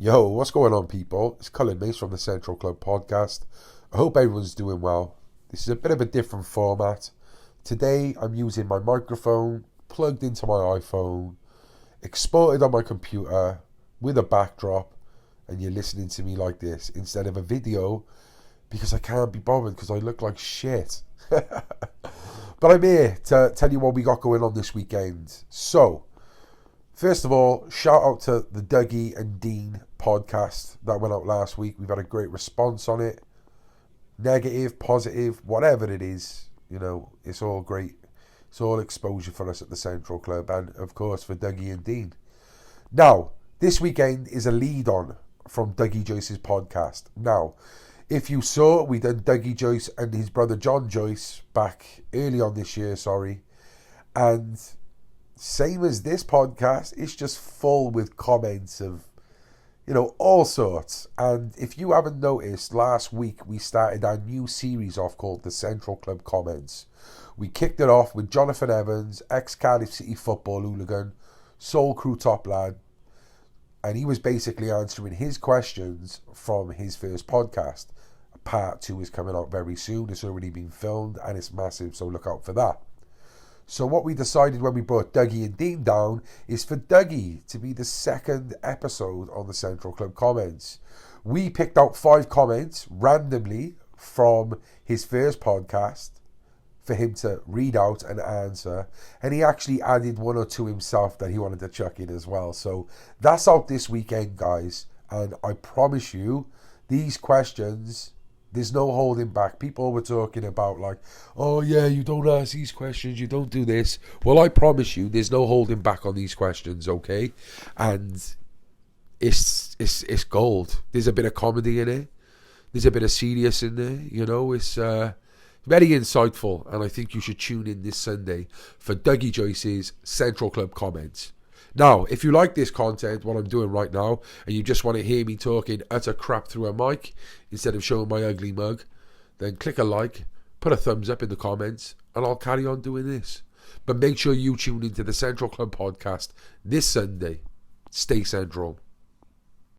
Yo, what's going on, people? It's Colin Mace from the Central Club podcast. I hope everyone's doing well. This is a bit of a different format. Today, I'm using my microphone plugged into my iPhone, exported on my computer with a backdrop, and you're listening to me like this instead of a video because I can't be bothered because I look like shit. But I'm here to tell you what we got going on this weekend. So, first of all, shout out to the Dougie and Dean podcast that went out last week. We've had a great response on it. Negative, positive, whatever it is, it's all great. It's all exposure for us at the Central Club and, of course, for Dougie and Dean. Now, this weekend is a lead-on from Dougie Joyce's podcast. Now, if you saw, we done Dougie Joyce and his brother John Joyce back early on this year, and same as this podcast, it's just full with comments of, all sorts. And if you haven't noticed, last week we started our new series off called the Central Club Comments. We kicked it off with Jonathan Evans, ex-Cardiff City football hooligan, Soul Crew top lad, and he was basically answering his questions from his first podcast. Part 2 is coming out very soon. It's already been filmed and it's massive, so look out for that. So what we decided when we brought Dougie and Dean down is for Dougie to be the second episode on the Central Club Comments. We picked out 5 comments randomly from his first podcast for him to read out and answer, and he actually added 1 or 2 himself that he wanted to chuck in as well. So that's out this weekend, guys, and I promise you, these questions, there's no holding back. People were talking about like, oh yeah, you don't ask these questions, you don't do this. Well, I promise you, there's no holding back on these questions, okay? And it's gold. There's a bit of comedy in it. There's a bit of serious in there. It's very insightful, and I think you should tune in this Sunday for Dougie Joyce's Central Club Comments. Now, if you like this content, what I'm doing right now, and you just want to hear me talking utter crap through a mic instead of showing my ugly mug, then click a like, put a thumbs up in the comments, and I'll carry on doing this. But make sure you tune into the Central Club podcast this Sunday. Stay central.